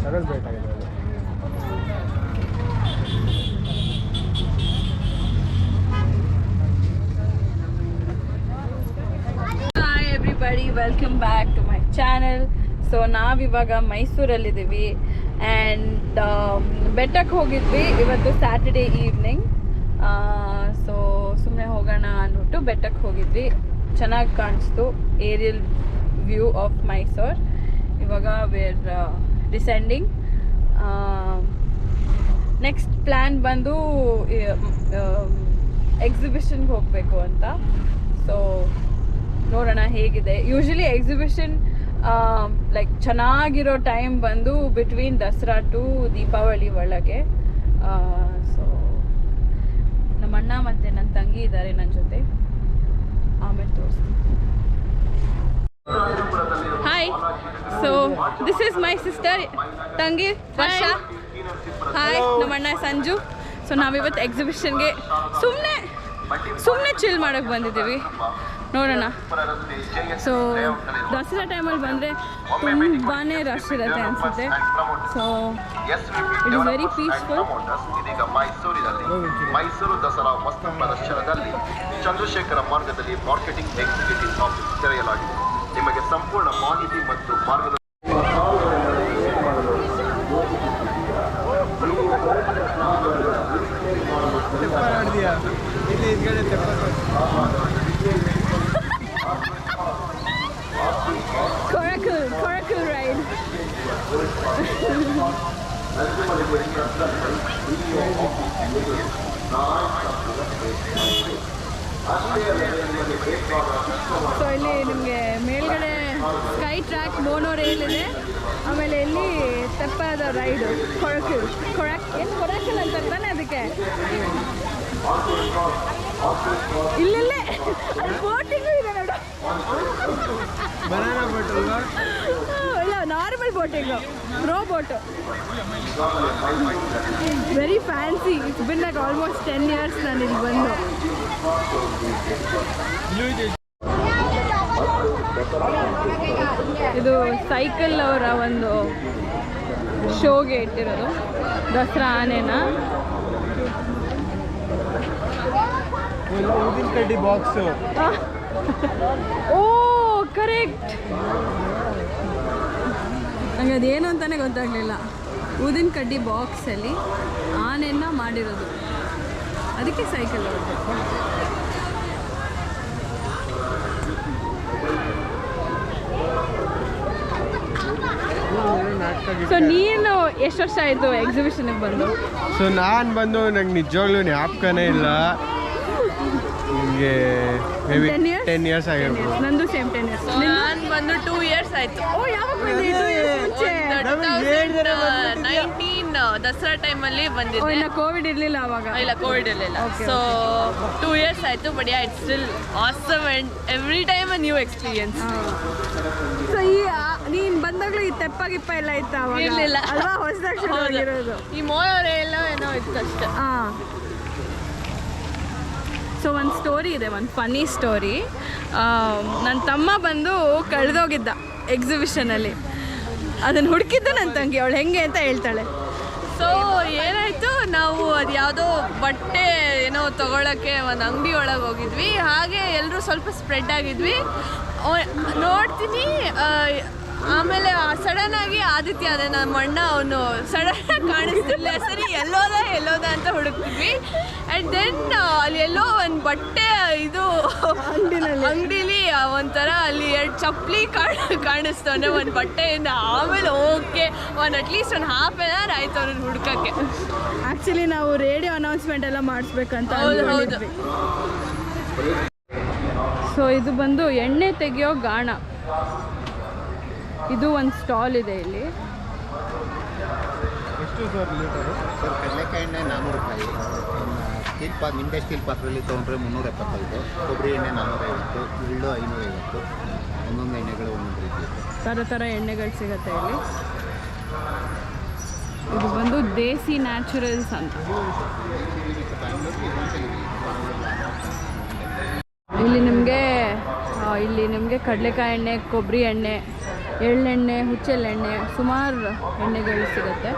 Hi everybody, welcome back to my channel. So ನಾವಿವಾಗ ಮೈಸೂರಲ್ಲಿದ್ದೀವಿ and ಬೆಟ್ಟಕ್ಕೆ ಹೋಗಿದ್ವಿ ಇವತ್ತು ಸ್ಯಾಟರ್ಡೇ ಈವ್ನಿಂಗ್. ಸೊ ಸುಮ್ಮನೆ ಹೋಗೋಣ ಅಂದ್ಬಿಟ್ಟು ಬೆಟ್ಟಕ್ಕೆ ಹೋಗಿದ್ವಿ. ಚೆನ್ನಾಗಿ ಕಾಣಿಸ್ತು ಏರಿಯಲ್ ವ್ಯೂ ಆಫ್ ಮೈಸೂರ್. ಇವಾಗ ವೇರ್ ಡಿಸೆಂಡಿಂಗ್. ನೆಕ್ಸ್ಟ್ ಪ್ಲ್ಯಾನ್ ಬಂದು ಎಕ್ಸಿಬಿಷನ್ಗೆ ಹೋಗಬೇಕು ಅಂತ. ಸೊ ನೋಡೋಣ ಹೇಗಿದೆ. ಯೂಶ್ವಲಿ ಎಕ್ಸಿಬಿಷನ್ ಲೈಕ್ ಚೆನ್ನಾಗಿರೋ ಟೈಮ್ ಬಂದು ಬಿಟ್ವೀನ್ ದಸರಾ ಟು ದೀಪಾವಳಿ ಒಳಗೆ. ಸೊ ನಮ್ಮ ಅಣ್ಣ ಮತ್ತು ನನ್ನ ತಂಗಿ ಇದ್ದಾರೆ ನನ್ನ ಜೊತೆ. ಆಮೇಲೆ ತೋರಿಸ್ತೀನಿ. Hi, so this is my sister ತಂಗಿ ವರ್ಷ. ಹಾಯ್, ನಮ್ಮ ಅಣ್ಣ ಸಂಜು. ಸೊ ನಾವಿವತ್ತು ಎಕ್ಸಿಬಿಷನ್ಗೆ ಸುಮ್ಮನೆ ಚಿಲ್ ಮಾಡೋಕ್ಕೆ ಬಂದಿದ್ದೀವಿ. ನೋಡೋಣ. ಸೊ ದಸರಾ ಟೈಮಲ್ಲಿ ಬಂದರೆ ತುಂಬಾ ರಶ್ ಇರುತ್ತೆ ಅನಿಸುತ್ತೆ. So it is very peaceful. ಇದೀಗ ಮೈಸೂರು ದಸರಾ ವಸ್ತು ಪ್ರದರ್ಶನದಲ್ಲಿ ಚಂದ್ರಶೇಖರ ಮಾರ್ಗದಲ್ಲಿ ಮಾರ್ಕೆಟಿಂಗ್ ಎಕ್ಸಿಕ್ಯೂಟಿವ್ ಆಫೀಸ್ ತೆರೆಯಲಾಗಿದೆ. ನಿಮಗೆ ಸಂಪೂರ್ಣ ಮಾಹಿತಿ ಮತ್ತು ಮಾರ್ಗದರ್ಶನ Coracle ride. ಸೊ ಇಲ್ಲಿ ನಿಮಗೆ ಮೇಲ್ಗಡೆ ಸ್ಕೈ ಟ್ರ್ಯಾಕ್ ಮೋನೋ ರೈಲ್ ಇದೆ. ಆಮೇಲೆ ಇಲ್ಲಿ ತೆಪ್ಪದ ರೈಡು ಕೊರಾಕಲ್ ಅಂತ ತಾನೆ ಅದಕ್ಕೆ. ಇಲ್ಲೇ ಅಲ್ಲಿ ಬೋಟಿಂಗು ಇದೆ ನೋಡು. ಇಲ್ಲ, normal boating, row boat. Very fancy. It's been like almost 10 years ನಾನು ಇಲ್ಲಿ ಬಂದು. ಇದು ಸೈಕಲ್ ಅವರ ಒಂದು ಶೋಗೆ ಇಟ್ಟಿರೋದು ದಸರಾ ಆನೆನ. ಕಡ್ಡಿ ಬಾಕ್ಸ್. ಓ ಕರೆಕ್ಟ್. ನಂಗೆ ಅದೇನು ಅಂತಾನೆ ಗೊತ್ತಾಗಲಿಲ್ಲ. ಊದಿನ ಕಡ್ಡಿ ಬಾಕ್ಸಲ್ಲಿ ಆನೆಯನ್ನು ಮಾಡಿರೋದು, ಅದಕ್ಕೆ ಸೈಕಲ್ ಅವ್ರದ್ದು. ಸೊ ನೀನು ಎಷ್ಟು ವರ್ಷ ಆಯಿತು ಎಕ್ಸಿಬಿಷನ್ಗೆ ಬಂದು? ಸೊ ನಾನು ಬಂದು ನಂಗೆ ನಿಜವಾಗ್ಲೂ ಜ್ಞಾಪಕನೇ ಇಲ್ಲ. ನಿಮಗೆ ಮೇಬಿ 10 years ಆಗಿರ್ಬೋದು. ನಂದು ಸೇಮ್ 10 years. ನಾನು ಬಂದು 2 years ಆಯಿತು. ಓ, ಯಾವಾಗ ಬಂದಿದ್ದು? 2019 ದಸರಾ ಟೈಮಲ್ಲಿ ಬಂದಿದ್ದೆ. ಇಲ್ಲ, ಕೋವಿಡ್ ಇರಲಿಲ್ಲ ಅವಾಗ. ಇಲ್ಲ, ಕೋವಿಡ್ ಇರಲಿಲ್ಲ. ಸೊ 2 years ಆಯಿತು. But yeah, it's still awesome and every time a new experience. So ನೀನು ಬಂದಾಗಲೂ ಈ ತೆಪ್ಪ ಎಲ್ಲ ಇತ್ತು ಅವಾಗ? ಇರಲಿಲ್ಲ ಅಲ್ವಾ, ಹೊಸದಾಗಿ ಇರೋದು. ಈ ಮೋನೋರೆ ಎಲ್ಲ ಏನೋ ಇತ್ತು ಅಷ್ಟೇ. ಹಾಂ. ಸೊ ಒಂದು ಸ್ಟೋರಿ ಇದೆ, ಒಂದು ಫನ್ನಿ ಸ್ಟೋರಿ. ನನ್ನ ತಮ್ಮ ಬಂದು ಕಳೆದೋಗಿದ್ದ ಎಕ್ಸಿಬಿಷನಲ್ಲಿ. ಅದನ್ನು ಹುಡುಕಿದ್ದು ನನ್ನ ತಂಗಿ. ಅವಳು ಹೆಂಗೆ ಅಂತ ಹೇಳ್ತಾಳೆ. ಸೊ ಏನಾಯಿತು, ನಾವು ಅದು ಯಾವುದೋ ಬಟ್ಟೆ ಏನೋ ತೊಗೊಳಕ್ಕೆ ಒಂದು ಅಂಗಡಿ ಒಳಗೆ ಹೋಗಿದ್ವಿ. ಹಾಗೆ ಎಲ್ಲರೂ ಸ್ವಲ್ಪ ಸ್ಪ್ರೆಡ್ ಆಗಿದ್ವಿ. ನೋಡ್ತೀನಿ, ಆಮೇಲೆ ಸಡನ್ನಾಗಿ ಆದಿತ್ಯ ಅದೇ ನಮ್ಮ ಅಣ್ಣ, ಅವನು ಸಡನ್ನಾಗಿ ಕಾಣಿಸ್ತಿಲ್ಲ. ಸರಿ ಎಲ್ಲೋದ ಅಂತ ಹುಡುಕ್ತಿದ್ವಿ. ಆ್ಯಂಡ್ ದೆನ್ ಅಲ್ಲಿ ಎಲ್ಲೋ ಒಂದು ಬಟ್ಟೆ ಇದು ಅಂಗಡಿಲಿ ಒಂಥರ ಅಲ್ಲಿ 2 ಚಪ್ಪಲಿ ಕಾಣಿಸ್ತು ಅಂದರೆ ಒಂದು ಬಟ್ಟೆಯಿಂದ. ಆಮೇಲೆ ಓಕೆ, ಅಟ್ಲೀಸ್ಟ್ ಒಂದು half an hour ಆಯಿತು ಅವ್ರನ್ನ ಹುಡ್ಕೋಕ್ಕೆ. ಆ್ಯಕ್ಚುಲಿ ನಾವು ರೇಡಿಯೋ ಅನೌನ್ಸ್ಮೆಂಟ್ ಎಲ್ಲ ಮಾಡಿಸ್ಬೇಕಂತ. ಹೌದು. ಸೊ ಇದು ಬಂದು ಎಣ್ಣೆ ತೆಗೆಯೋ ಗಾಣ. ಇದು ಒಂದು ಸ್ಟಾಲ್ ಇದೆ ಇಲ್ಲಿ. ಎಷ್ಟು ಸರ್ ಲೀಟರು? ಸರ್ ಕಡಲೆಕಾಯಿ ಎಣ್ಣೆ 400 ರೂಪಾಯಿ. ನಿಂಬೆ ಸ್ಟೀಲ್ ಪಾತ್ರೆಯಲ್ಲಿ ತೊಗೊಂಡ್ರೆ 375. ಕೊಬ್ಬರಿ ಎಣ್ಣೆ 450, ಎಳ್ಳು 550. ಒಂದೊಂದು ಎಣ್ಣೆಗಳು ಒಂದೊಂದು ರೀತಿ ಥರ ಎಣ್ಣೆಗಳು ಸಿಗುತ್ತೆ ಇಲ್ಲಿ. ಇದು ಬಂದು ದೇಸಿ ನ್ಯಾಚುರಲ್ಸ್ ಅಂತ. ಇಲ್ಲಿ ನಿಮಗೆ ಕಡಲೆಕಾಯಿ ಎಣ್ಣೆ, ಕೊಬ್ಬರಿ ಎಣ್ಣೆ, ಎಳ್ಳೆಣ್ಣೆ, ಹುಚ್ಚೆಳ್ಳೆಣ್ಣೆ, ಸುಮಾರು ಎಣ್ಣೆಗಳು ಸಿಗುತ್ತೆ.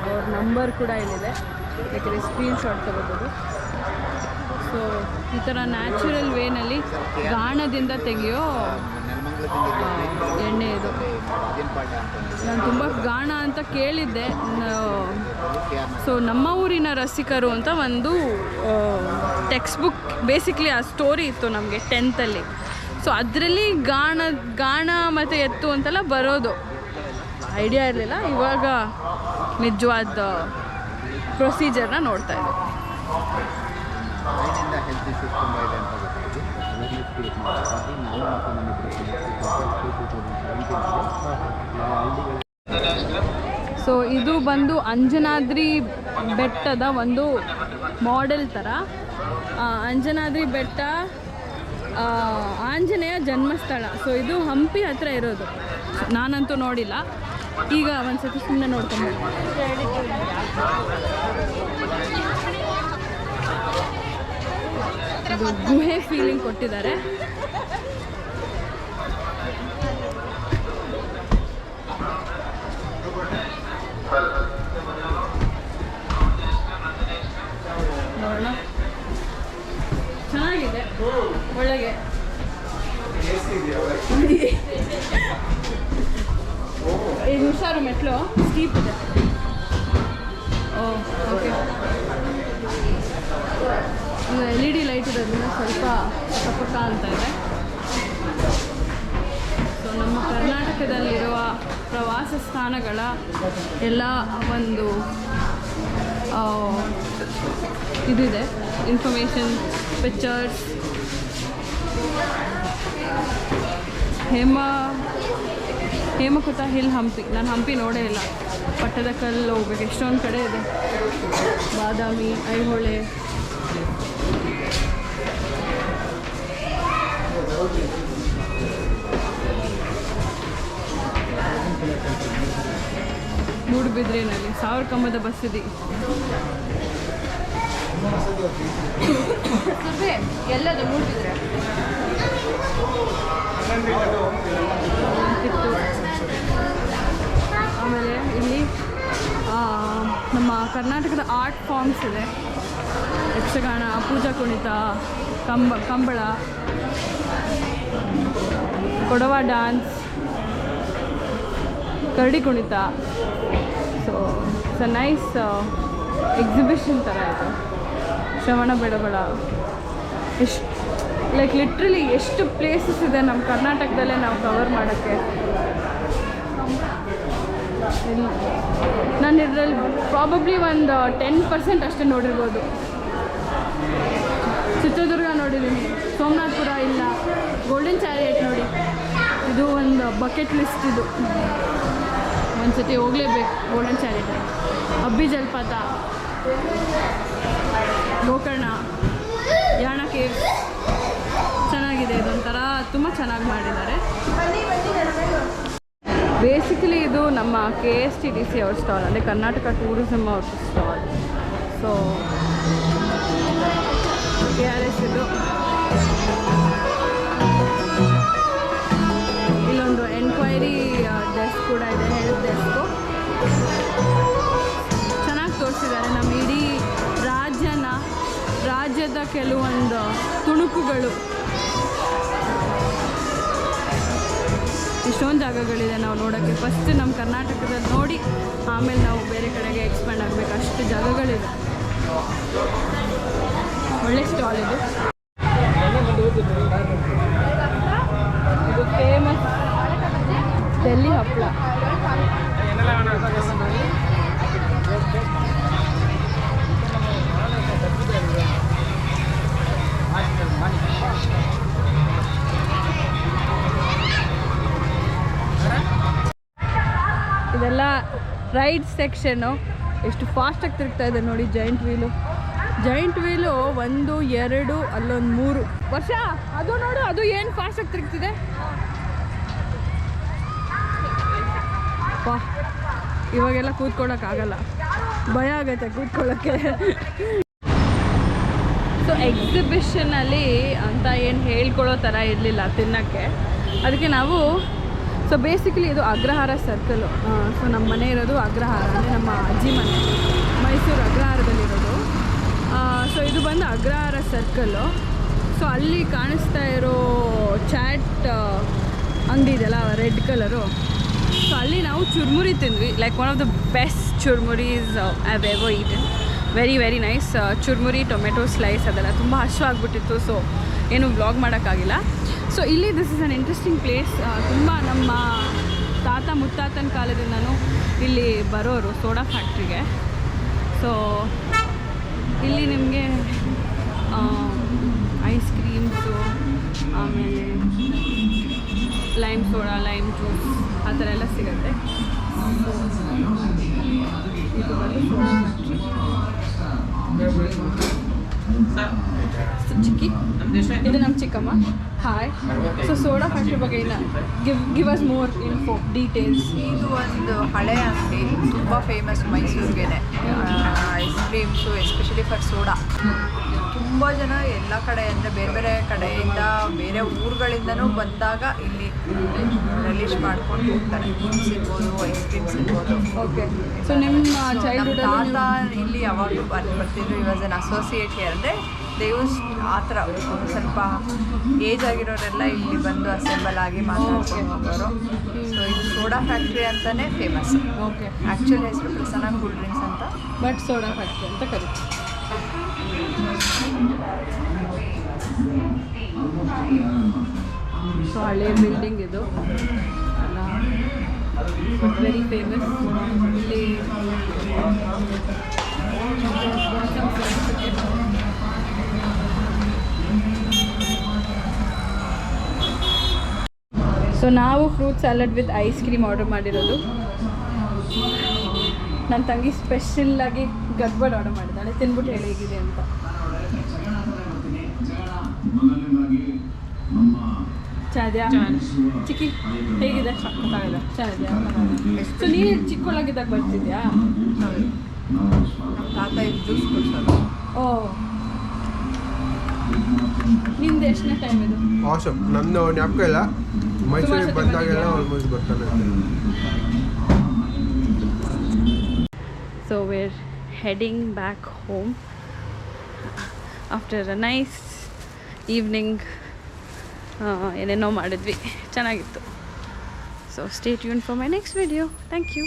ಅವ್ರ ನಂಬರ್ ಕೂಡ ಇಲ್ಲಿದೆ, ಬೇಕಿದ್ರೆ ಸ್ಕ್ರೀನ್ಶಾಟ್ ತಗೋಬೋದು. ಸೊ ಈ ಥರ ನ್ಯಾಚುರಲ್ ವೇನಲ್ಲಿ ಗಾಣದಿಂದ ತೆಗೆಯೋ ಎಣ್ಣೆ ಇದು. ನಾನು ತುಂಬ ಗಾಣ ಅಂತ ಕೇಳಿದ್ದೆ. ಸೊ ನಮ್ಮ ಊರಿನ ರಸಿಕರು ಅಂತ ಒಂದು ಟೆಕ್ಸ್ಟ್ ಬುಕ್, ಬೇಸಿಕ್ಲಿ ಆ ಸ್ಟೋರಿ ಇತ್ತು ನಮಗೆ 10th. ಸೊ ಅದರಲ್ಲಿ ಗಾಣ ಮತ್ತು ಎತ್ತು ಅಂತೆಲ್ಲ ಬರೋದು ಐಡಿಯಾ ಇರಲಿಲ್ಲ. ಇವಾಗ ನಿಜವಾದ ಪ್ರೊಸೀಜರ್ನ ನೋಡ್ತಾ ಇದ್ದೆ. ಹೆಲ್ತ್ ಇಶ್ಯೂಸ್ ತುಂಬ ಇದೆ ಅಂತ ಗೊತ್ತಾಯಿತು. ಅವೇರ್ನೆಸ್ ಕ್ರಿಯೇಟ್ ಮಾಡ್ತೀವಿ. ನಾನು ಮತ್ತು ನಮ್ಮ ಸೊ ಇದು ಬಂದು ಅಂಜನಾದ್ರಿ ಬೆಟ್ಟದ ಒಂದು ಮಾಡೆಲ್ ಥರ. ಅಂಜನಾದ್ರಿ ಬೆಟ್ಟ ಆಂಜನೇಯ ಜನ್ಮಸ್ಥಳ. ಸೊ ಇದು ಹಂಪಿ ಹತ್ರ ಇರೋದು. ನಾನಂತೂ ನೋಡಿಲ್ಲ. ಈಗ ಒಂದ್ಸತಿ ಸುಮ್ಮನೆ ನೋಡ್ಕೊಂಡು ಇದು ಗುಹೆ ಫೀಲಿಂಗ್ ಕೊಟ್ಟಿದ್ದಾರೆ. ನೋಡೋಣ, ಚೆನ್ನಾಗಿದೆ ಒಳಗೆ. ಇದು ಹುಷಾರು, ಮೆಟ್ಲು ಸ್ಟೀಪ್ ಇದೆ. ಓಕೆ, LED ಲೈಟ್ ಇರೋದ್ರಿಂದ ಸ್ವಲ್ಪ ಪಕ್ಕ ಅಂತ ಇದೆ. ಸೊ ನಮ್ಮ ಕರ್ನಾಟಕದಲ್ಲಿರುವ ಪ್ರವಾಸ ಸ್ಥಾನಗಳ ಎಲ್ಲ ಒಂದು ಇದಿದೆ, ಇನ್ಫಾರ್ಮೇಷನ್, ಪಿಕ್ಚರ್ಸ್. ಹೇಮಕುಟ ಹಿಲ್ ಹಂಪಿ. ನಾನು ಹಂಪಿ ನೋಡೇ ಇಲ್ಲ. ಪಟ್ಟದಕಲ್ಲು ಹೋಗ್ಬೇಕು, ಎಷ್ಟೊಂದು ಕಡೆ ಇದೆ. ಬಾದಾಮಿ, ಐಹೊಳೆ. ಮೂಡುಬಿದ್ರೆನಲ್ಲಿ 1000 ಕಂಬದ ಬಸ್ ಇದೆ. ಎಲ್ಲದು ಮೂಡುಬಿದ್ರೆ ಆಮೇಲೆ ಇಲ್ಲಿ ನಮ್ಮ ಕರ್ನಾಟಕದ ಆರ್ಟ್ ಫಾರ್ಮ್ಸ್ ಇದೆ. ಯಕ್ಷಗಾನ, ಪೂಜಾ ಕುಣಿತ, ಕಂಬಳ, ಕೊಡವ ಡ್ಯಾನ್ಸ್, ಕರಡಿ ಕುಣಿತ. So it's a nice exhibition ಥರ ಇದೆ. ಶ್ರವಣ ಬೆಳಗೊಳ, ಎಷ್ಟು ಲೈಕ್ ಲಿಟ್ರಲಿ ಎಷ್ಟು ಪ್ಲೇಸಸ್ ಇದೆ ನಮ್ಮ ಕರ್ನಾಟಕದಲ್ಲೇ ನಾವು ಕವರ್ ಮಾಡೋಕ್ಕೆ. ನಾನು ಇದರಲ್ಲಿ ಪ್ರಾಬಬ್ಲಿ ಒಂದು 10% ಅಷ್ಟೇ ನೋಡಿರ್ಬೋದು. ಚಿತ್ರದುರ್ಗ ನೋಡಿದ್ದೀನಿ, ಸೋಮನಾಥಪುರ ಇಲ್ಲ, ಗೋಲ್ಡನ್ ಚಾರಿಯಟ್ ನೋಡಿ. ಇದು ಒಂದು ಬಕೆಟ್ ಲಿಸ್ಟ್. ಇದು ಒಂದ್ಸತಿ ಹೋಗಲೇಬೇಕು ಗೋಲ್ಡನ್ ಚಾರಿಯಟ್. ಅಬ್ಬಿ ಜಲಪಾತ, ಗೋಕರ್ಣ, ಯಾಣ ಕೇವ್ ಚೆನ್ನಾಗಿದೆ. ಇದೊಂಥರ ತುಂಬ ಚೆನ್ನಾಗಿ ಮಾಡಿದ್ದಾರೆ. ಬೇಸಿಕಲಿ ಇದು ನಮ್ಮ KSTDC ಅವ್ರ ಸ್ಟಾಲ್, ಅಂದರೆ ಕರ್ನಾಟಕ ಟೂರಿಸಮ್ ಅವ್ರ ಸ್ಟಾಲ್. ಸೊ KRS ಇದು. ಇಲ್ಲೊಂದು ಎನ್ಕ್ವೈರಿ ಡೆಸ್ಕ್ ಕೂಡ ಇದೆ, ಹೆಲ್ಪ್ ಡೆಸ್ಕು. ಚೆನ್ನಾಗಿ ತೋರಿಸಿದ್ದಾರೆ ನಮ್ಮ ಇಡೀ ರಾಜ್ಯದ ಕೆಲವೊಂದು ತುಣುಕುಗಳು. ಇಷ್ಟೊಂದು ಜಾಗಗಳಿದೆ ನಾವು ನೋಡೋಕ್ಕೆ. ಫಸ್ಟ್ ನಮ್ಮ ಕರ್ನಾಟಕದಲ್ಲಿ ನೋಡಿ ಆಮೇಲೆ ನಾವು ಬೇರೆ ಕಡೆಗೆ ಎಕ್ಸ್ಪ್ಯಾಂಡ್ ಆಗಬೇಕು, ಅಷ್ಟು ಜಾಗಗಳಿದೆ. ಒಳ್ಳೆ ಸ್ಟಾಲ್ ಇದು. ಇದು ಫೇಮಸ್ ಡೆಲ್ಲಿ ಹಪ್ಪಳ. ಇದೆಲ್ಲ ರೈಡ್ ಸೆಕ್ಷನ್ನು. ಎಷ್ಟು ಫಾಸ್ಟಾಗಿ ತಿರುಗ್ತಾ ಇದೆ ನೋಡಿ. ಜೈಂಟ್ ವೀಲು 1, 2, ಅಲ್ಲೊಂದು 3 ವರ್ಷ. ಅದು ನೋಡು, ಅದು ಏನು ಫಾಸ್ಟಾಗಿ ತಿರುಗ್ತಿದೆ. ವಾ, ಇವಾಗೆಲ್ಲ ಕೂತ್ಕೊಳ್ಳೋಕ್ಕಾಗಲ್ಲ, ಭಯ ಆಗತ್ತೆ ಕೂತ್ಕೊಳ್ಳೋಕ್ಕೆ. ಸೊ ಎಕ್ಸಿಬಿಷನಲ್ಲಿ ಅಂತ ಏನು ಹೇಳ್ಕೊಳ್ಳೋ ಥರ ಇರಲಿಲ್ಲ ತಿನ್ನೋಕ್ಕೆ. ಅದಕ್ಕೆ ನಾವು ಸೊ ಬೇಸಿಕಲಿ ಇದು ಅಗ್ರಹಾರ ಸರ್ಕಲು. ಸೊ ನಮ್ಮ ಮನೆ ಇರೋದು ಅಗ್ರಹಾರ, ಅಂದರೆ ನಮ್ಮ ಅಜ್ಜಿ ಮನೆ ಮೈಸೂರು ಅಗ್ರಹಾರದಲ್ಲಿರೋದು. ಸೊ ಇದು ಬಂದು ಅಗ್ರಹಾರ ಸರ್ಕಲ್ಲು. ಸೊ ಅಲ್ಲಿ ಕಾಣಿಸ್ತಾ ಇರೋ ಚಾಟ್ ಅಂಗಡಿ ಇದೆಯಲ್ಲ ರೆಡ್ ಕಲರು, ಸೊ ಅಲ್ಲಿ ನಾವು ಚುರ್ಮುರಿ ತಿಂದ್ವಿ. Like one of the best churmuris I have ever eaten. Very very nice. Churmuri, tomato slice ಅದೆಲ್ಲ ತುಂಬ ಹಸಿವಾಗ್ಬಿಟ್ಟಿತ್ತು. ಸೊ ಏನು ವ್ಲಾಗ್ ಮಾಡೋಕ್ಕಾಗಿಲ್ಲ. ಸೊ ಇಲ್ಲಿ this is an interesting place. ತುಂಬ ನಮ್ಮ ತಾತ ಮುತ್ತಾತನ ಕಾಲದಿಂದನೂ ಇಲ್ಲಿ ಬರೋರು ಸೋಡಾ ಫ್ಯಾಕ್ಟ್ರಿಗೆ. ಸೊ ಇಲ್ಲಿ ನಿಮಗೆ ಐಸ್ ಕ್ರೀಮ್ಸು, ಆಮೇಲೆ ಲೈಮ್ ಸೋಡಾ, ಲೈಮ್ ಜ್ಯೂಸ್ ಆ ಥರ ಎಲ್ಲ ಸಿಗುತ್ತೆ. ಇದು ಬಂದು ಸೋಡಾ ಫ್ಯಾಕ್ಟ್ರಿ. ಚಿಕ್ಕಿ ಇದು ನಮ್ಮ ಚಿಕ್ಕಮ್ಮ. ಹಾಯ್. ಸೊ ಸೋಡಾ ಫ್ಯಾಕ್ಟ್ರಿ ಬಗ್ಗೆ ಇಲ್ಲ, give us more info details. ಇದು ಒಂದು ಹಳೆ ಅಂಗಡಿ, ತುಂಬ ಫೇಮಸ್ ಮೈಸೂರಿಗೇ. Ice creams especially for soda. ತುಂಬ ಜನ ಎಲ್ಲ ಕಡೆ ಅಂದರೆ ಬೇರೆ ಬೇರೆ ಕಡೆಯಿಂದ ಬೇರೆ ಊರುಗಳಿಂದನೂ ಬಂದಾಗ ಇಲ್ಲಿ ರಿಲೀಸ್ ಮಾಡ್ಕೊಂಡು ಹೋಗ್ತಾರೆ. ಜ್ಯೂಸ್ ಇರ್ಬೋದು, ಐಸ್ ಕ್ರೀಮ್ಸ್ ಇರ್ಬೋದು. ಓಕೆ. ಸೊ ನಿಮ್ಮ ಚೈಲ್ಡ್ಹುಡ್ ತಾತ ಇಲ್ಲಿ ಯಾವಾಗಲೂ ಬರ್ತಿದ್ರು. ಇವಾಸ್ ಅನ್ ಅಸೋಸಿಯೇಟ್ ಹಿಯರ್. ಅಂದರೆ ದೇವ್ಸ್ ಆ ಥರ ಸ್ವಲ್ಪ ಏಜ್ ಆಗಿರೋರೆಲ್ಲ ಇಲ್ಲಿ ಬಂದು ಅಸೆಂಬಲ್ ಆಗಿ ಮಾತಾಡ್ಕೊಂಡು ಹೋಗೋರು. ಸೊ ಇದು ಸೋಡಾ ಫ್ಯಾಕ್ಟ್ರಿ ಅಂತಲೇ ಫೇಮಸ್. ಓಕೆ. ಆ್ಯಕ್ಚುಲಿ ಹೆಸರು ಪ್ರಸನ್ನ ಕೂಲ್ ಡ್ರಿಂಕ್ಸ್ ಅಂತ, ಬಟ್ ಸೋಡಾ ಫ್ಯಾಕ್ಟ್ರಿ ಅಂತ ಕರೀತೀವಿ. ಸೊ ಹಳೆ ಬಿಲ್ಡಿಂಗ್ ಇದು ಅಲ್ಲ, ವೆರಿ ಫೇಮಸ್. ಇಲ್ಲಿ ಸೊ ನಾವು fruit salad with ice cream order ಮಾಡಿರೋದು. ನನ್ನ ತಂಗಿ ಸ್ಪೆಷಲ್ಲಾಗಿ ಗಡ್ಬಡ್ ಆರ್ಡರ್ ಮಾಡಿದ್ದಾಳೆ. ತಿನ್ಬಿಟ್ಟು ಹೇಳಿ ಹೇಗಿದೆ ಅಂತ. ಚೆನ್ನಾಗಿದೆಯಾ ಚಿಕ್ಕಿ? ಹೇಗಿದೆ? ಚೆನ್ನಾಗಿದೆಯಾ? ಸೊ ನೀನು ಚಿಕ್ಕವಳಾಗಿದ್ದಾಗ ಬರ್ತಿದ್ಯಾ? ತಾತ ಇಲ್ಲಿ ಜ್ಯೂಸ್ ಕೊಡ್ತಾರೆ. ಓ, ನಿಂದು ಎಷ್ಟನೇ ಟೈಮ್ ಇದು? ಆಸಮ್. ನನ್ನ ಜ್ಞಾಪಕ ಇಲ್ಲ, ಮೈಸೂರಿಗೆ ಬಂದಾಗೆಲ್ಲ ಆಲ್ಮೋಸ್ಟ್ ಬರ್ತಾನೆ. So we're heading back home after a nice evening. ಏನೇನೋ ಮಾಡಿದ್ವಿ, ಚೆನ್ನಾಗಿತ್ತು. So stay tuned for my next video. Thank you.